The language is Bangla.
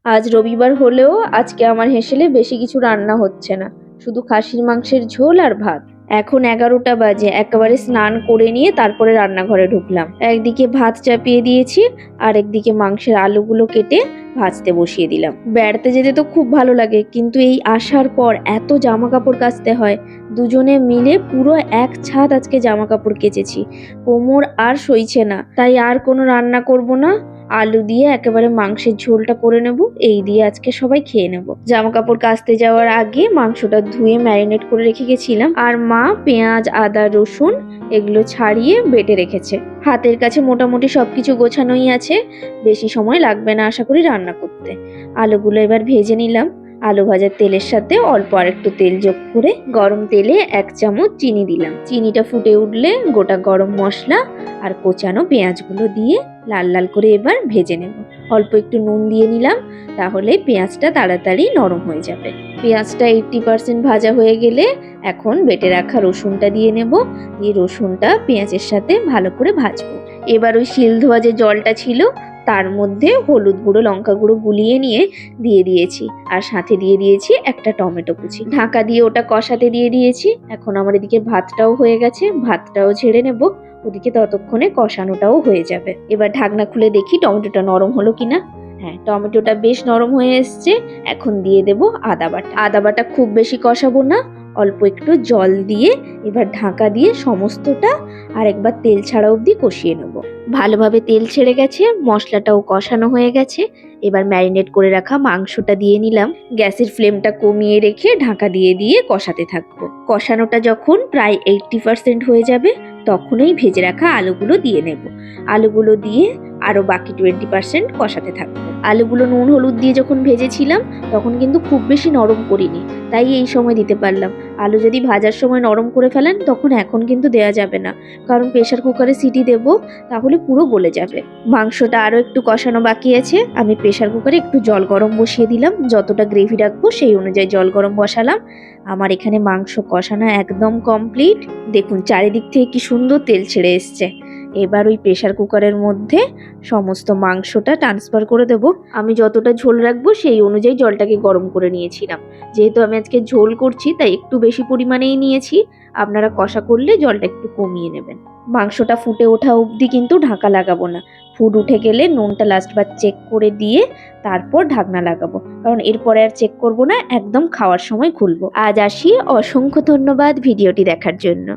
আজ রবিবার হলেও আজকে আমার হেসেলে বেশি কিছু রান্না হচ্ছে না, শুধু খাসির মাংসের ঝোল আর ভাত। এখন 11টা বাজে, একেবারে স্নান করে নিয়ে তারপরে রান্নাঘরে ঢুকলাম। একদিকে ভাত চাপিয়ে দিয়েছি আর একদিকে মাংসের আলুগুলো কেটে ভাজতে বসিয়ে দিলাম। বেড়াতে যেতে তো খুব ভালো লাগে, কিন্তু এই আসার পর এত জামা কাপড় কাচতে হয়। দুজনে মিলে পুরো এক ছাদ আজকে জামা কাপড় কেচেছি। কোমর আর সইছে না, তাই আর কোনো রান্না করব না। আলু দিয়ে একেবারে মাংসের ঝোলটা করে নেব, এই দিয়ে আজকে সবাই খেয়ে নেব। জামা কাপড় কাচতে যাওয়ার আগে মাংসটা ধুয়ে ম্যারিনেট করে রেখে গেছিলাম, আর মা পেঁয়াজ আদা রসুন এগুলো ছাড়িয়ে বেটে রেখেছে। হাতের কাছে মোটামুটি সবকিছু গোছানোই আছে, বেশি সময় লাগবে না আশা করি রান্না করতে। আলুগুলো এবার ভেজে নিলাম। আলু ভাজার তেলের সাথে অল্প আর একটু তেল যোগ করে গরম তেলে 1 চামচ চিনি দিলাম। চিনিটা ফুটে উঠলে গোটা গরম মশলা আর কোচানো পেঁয়াজগুলো দিয়ে লাল লাল করে এবার ভেজে নেব। অল্প একটু নুন দিয়ে নিলাম, তাহলে পেঁয়াজটা তাড়াতাড়ি নরম হয়ে যাবে। পেঁয়াজটা 80% ভাজা হয়ে গেলে এখন বেটে রাখা রসুনটা দিয়ে নেব। দিয়ে রসুনটা পেঁয়াজের সাথে ভালো করে ভাজবো। এবার ওই শিল ধোয়া যে জলটা ছিল তার মধ্যে হলুদ গুঁড়ো লঙ্কা গুঁড়ো গুলিয়ে নিয়ে দিয়ে দিয়েছি, আর সাথে দিয়ে দিয়েছি একটা টমেটো কুচি। ঢাকা দিয়ে ওটা কষাতে দিয়ে দিয়েছি। এখন আমার এদিকে ভাতটাও হয়ে গেছে, ভাতটাও ঝেড়ে নেব, ওদিকে ততক্ষণে কষানোটাও হয়ে যাবে। এবার ঢাকনা খুলে দেখি টমেটোটা নরম হলো কিনা। হ্যাঁ, টমেটোটা বেশ নরম হয়ে এসছে। এখন দিয়ে দেব আদা বাটা। আদা বাটা খুব বেশি কষাবো না, অল্প একটু জল দিয়ে এবার ঢাকা দিয়ে সমস্তটা আর একবার তেল ছাড়া অবধি কষিয়ে নেব। ভালোভাবে তেল ছেড়ে গেছে, মশলাটাও কষানো হয়ে গেছে। এবার ম্যারিনেট করে রাখা মাংসটা দিয়ে নিলাম। গ্যাসের ফ্লেমটা কমিয়ে রেখে ঢাকা দিয়ে দিয়ে কষাতে থাকবো। কষানোটা যখন প্রায় 80% হয়ে যাবে তখনই ভেজে রাখা আলুগুলো দিয়ে নেব। আলুগুলো দিয়ে আরো বাকি 20% কষাতে থাকবো। আলুগুলো নুন হলুদ দিয়ে যখন ভেজেছিলাম তখন কিন্তু খুব বেশি নরম করিনি, তাই এই সময় দিতে পারলাম। আলু যদি ভাজার সময় নরম করে ফেলেন তখন এখন কিন্তু দেয়া যাবে না, কারণ প্রেসার কুকারে সিটি দেব, তাহলে পুরো গলে যাবে। মাংসটা আরো একটু কষানো বাকি আছে। আমি প্রেসার কুকারে একটু জল গরম বসিয়ে দিলাম, যতটা গ্রেভি রাখবো সেই অনুযায়ী জল গরম বসালাম। আমার এখানে মাংস কষানো একদম কমপ্লিট। দেখুন চারিদিক থেকে কি সুন্দর তেল ছেড়ে এসছে। এবার ওই প্রেসার কুকারের মধ্যে সমস্ত মাংসটা ট্রান্সফার করে দেব। আমি যতটা ঝোল রাখবো সেই অনুযায়ী জলটাকে গরম করে নিয়েছিলাম। যেহেতু আমি আজকে ঝোল করছি তাই একটু বেশি পরিমাণেই নিয়েছি, আপনারা কষা করলে জলটা একটু কমিয়ে নেবেন। মাংসটা ফুটে ওঠা অবধি কিন্তু ঢাকা লাগাবো না। ফুট উঠে গেলে নুনটা লাস্টবার চেক করে দিয়ে তারপর ঢাকনা লাগাবো, কারণ এরপরে আর চেক করব না, একদম খাওয়ার সময় খুলবো। আজ আসি, অসংখ্য ধন্যবাদ ভিডিওটি দেখার জন্য।